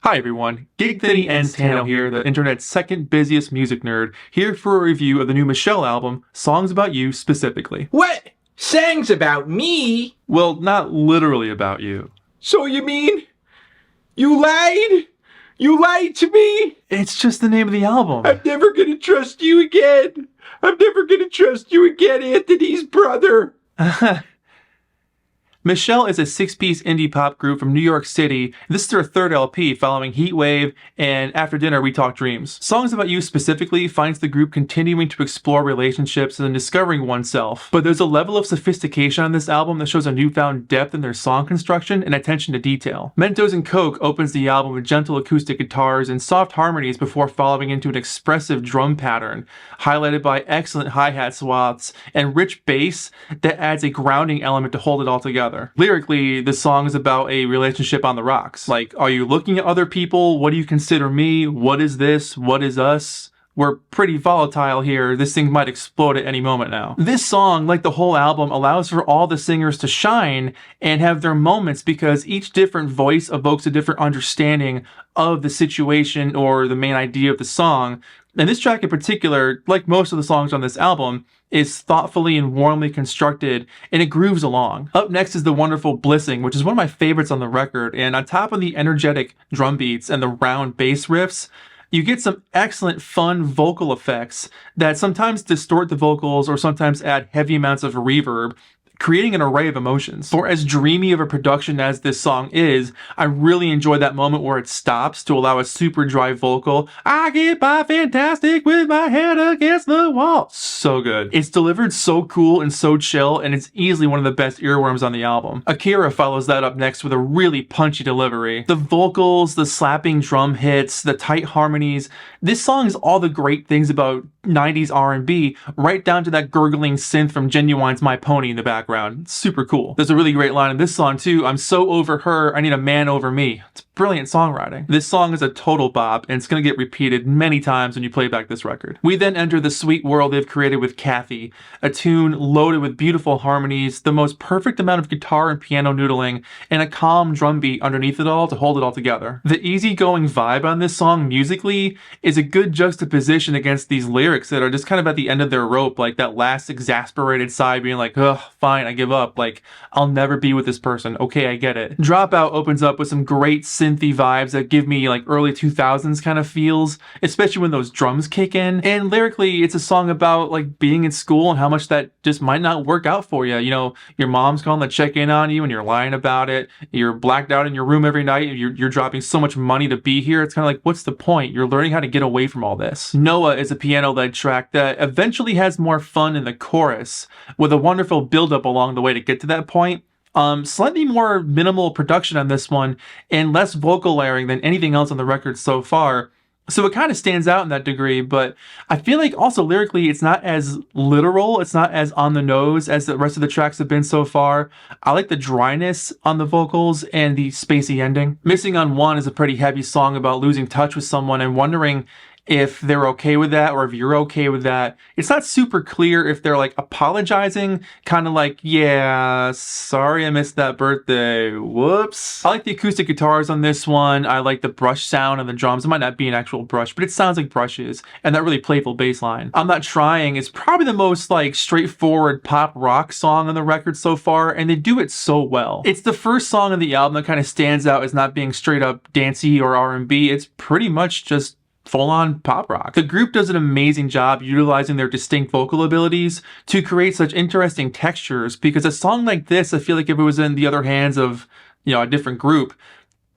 Hi everyone, Gig Thinny and Tano here, the internet's second busiest music nerd, here for a review of the new Michelle album, Songs About You specifically. What? Songs about me? Well, not literally about you. So you mean you lied? You lied to me? It's just the name of the album. I'm never gonna trust you again. I'm never gonna trust you again, Anthony's brother. Michelle is a six-piece indie pop group from New York City. This is their third LP following Heatwave and After Dinner We Talk Dreams. Songs About You specifically finds the group continuing to explore relationships and discovering oneself. But there's a level of sophistication on this album that shows a newfound depth in their song construction and attention to detail. Mentos and Coke opens the album with gentle acoustic guitars and soft harmonies before following into an expressive drum pattern, highlighted by excellent hi-hat swaths and rich bass that adds a grounding element to hold it all together. Lyrically, this song is about a relationship on the rocks. Like, are you looking at other people? What do you consider me? What is this? What is us? We're pretty volatile here. This thing might explode at any moment now. This song, like the whole album, allows for all the singers to shine and have their moments because each different voice evokes a different understanding of the situation or the main idea of the song. And this track in particular, like most of the songs on this album, is thoughtfully and warmly constructed, and it grooves along. Up next is the wonderful Blissing, which is one of my favorites on the record, and on top of the energetic drum beats and the round bass riffs, you get some excellent fun vocal effects that sometimes distort the vocals or sometimes add heavy amounts of reverb, creating an array of emotions. For as dreamy of a production as this song is, I really enjoy that moment where it stops to allow a super dry vocal. I get by fantastic with my head against the wall. So good. It's delivered so cool and so chill, and it's easily one of the best earworms on the album. Akira follows that up next with a really punchy delivery. The vocals, the slapping drum hits, the tight harmonies. This song is all the great things about 90s R&B, right down to that gurgling synth from Genuine's My Pony in the background. It's super cool. There's a really great line in this song too. I'm so over her, I need a man over me. It's brilliant songwriting. This song is a total bop, and it's gonna get repeated many times when you play back this record. We then enter the sweet world they've created with Kathy, a tune loaded with beautiful harmonies, the most perfect amount of guitar and piano noodling, and a calm drum beat underneath it all to hold it all together. The easygoing vibe on this song musically is a good juxtaposition against these lyrics that are just kind of at the end of their rope, like that last exasperated sigh being like, ugh, fine, I give up. Like, I'll never be with this person. Okay, I get it. Dropout opens up with some great synthy vibes that give me like early 2000s kind of feels, especially when those drums kick in. And lyrically, it's a song about like being in school and how much that just might not work out for you. You know, your mom's calling to check in on you and you're lying about it. You're blacked out in your room every night. You're dropping so much money to be here. It's kind of like, what's the point? You're learning how to get away from all this. Noah is a piano-led track that eventually has more fun in the chorus, with a wonderful build-up along the way to get to that point. Slightly more minimal production on this one and less vocal layering than anything else on the record so far. So it kind of stands out in that degree, but I feel like also lyrically it's not as literal, it's not as on the nose as the rest of the tracks have been so far. I like the dryness on the vocals and the spacey ending. Missing on One is a pretty heavy song about losing touch with someone and wondering if they're okay with that or if you're okay with that. It's not super clear if they're like apologizing, kind of like, yeah, sorry I missed that birthday, whoops. I like the acoustic guitars on this one. I like the brush sound on the drums. It might not be an actual brush, but it sounds like brushes, and that really playful bass line. I'm Not Trying is probably the most like straightforward pop rock song on the record so far, and they do it so well. It's the first song on the album that kind of stands out as not being straight up dancey or R&B. It's pretty much just full-on pop rock. The group does an amazing job utilizing their distinct vocal abilities to create such interesting textures, because a song like this, I feel like if it was in the other hands of, you know, a different group,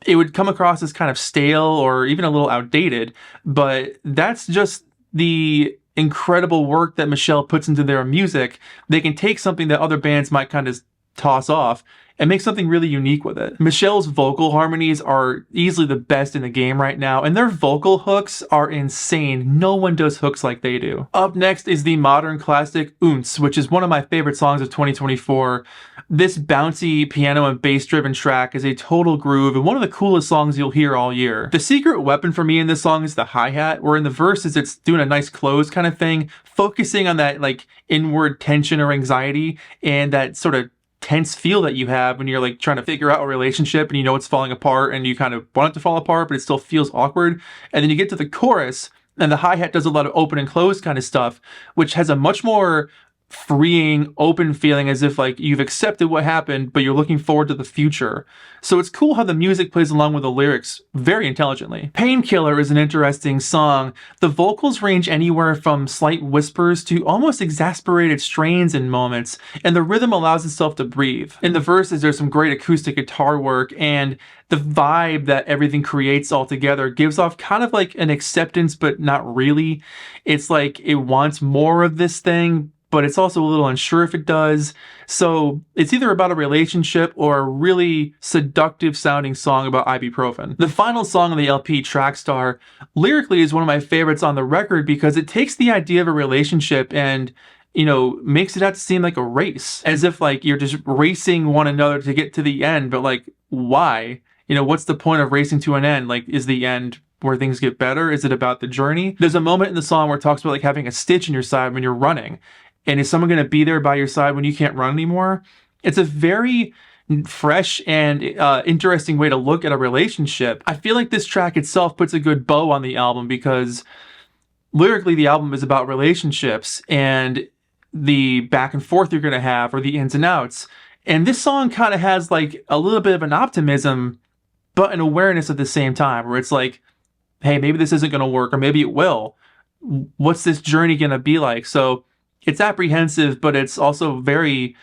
it would come across as kind of stale or even a little outdated, but that's just the incredible work that Michelle puts into their music. They can take something that other bands might kind of toss off and make something really unique with it. Michelle's vocal harmonies are easily the best in the game right now, and their vocal hooks are insane. No one does hooks like they do. Up next is the modern classic Unz, which is one of my favorite songs of 2024. This bouncy piano and bass driven track is a total groove and one of the coolest songs you'll hear all year. The secret weapon for me in this song is the hi-hat, where in the verses it's doing a nice close kind of thing, focusing on that like inward tension or anxiety and that sort of tense feel that you have when you're like trying to figure out a relationship and you know it's falling apart and you kind of want it to fall apart, but it still feels awkward. And then you get to the chorus and the hi-hat does a lot of open and close kind of stuff, which has a much more freeing, open feeling, as if like you've accepted what happened, but you're looking forward to the future. So it's cool how the music plays along with the lyrics very intelligently. Painkiller is an interesting song. The vocals range anywhere from slight whispers to almost exasperated strains in moments, and the rhythm allows itself to breathe. In the verses, there's some great acoustic guitar work, and the vibe that everything creates all together gives off kind of like an acceptance, but not really. It's like it wants more of this thing, but it's also a little unsure if it does. So it's either about a relationship or a really seductive sounding song about ibuprofen. The final song on the LP, Trackstar, lyrically is one of my favorites on the record because it takes the idea of a relationship and, you know, makes it out to seem like a race, as if like you're just racing one another to get to the end, but like, why? You know, what's the point of racing to an end? Like, is the end where things get better? Is it about the journey? There's a moment in the song where it talks about like having a stitch in your side when you're running. And is someone going to be there by your side when you can't run anymore? It's a very fresh and interesting way to look at a relationship. I feel like this track itself puts a good bow on the album because lyrically the album is about relationships and the back and forth you're going to have or the ins and outs. And this song kind of has like a little bit of an optimism, but an awareness at the same time where it's like, hey, maybe this isn't going to work or maybe it will. What's this journey going to be like? So it's apprehensive, but it's also very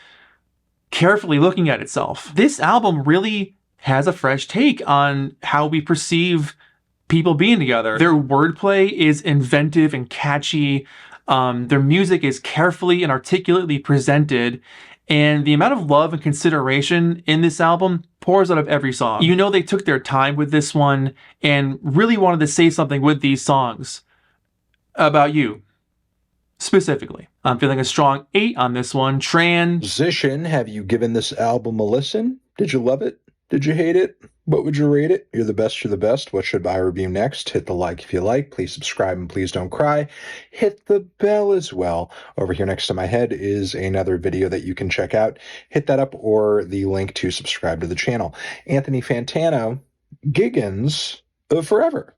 carefully looking at itself. This album really has a fresh take on how we perceive people being together. Their wordplay is inventive and catchy. Their music is carefully and articulately presented. And the amount of love and consideration in this album pours out of every song. You know they took their time with this one and really wanted to say something with these songs about you. Specifically, I'm feeling a strong 8 on this one. Transition, have you given this album a listen? Did you love it? Did you hate it? What would you rate it? You're the best, you're the best. What should I review next? Hit the like if you like. Please subscribe and please don't cry. Hit the bell as well. Over here next to my head is another video that you can check out. Hit that up or the link to subscribe to the channel. Anthony Fantano, Giggins, forever.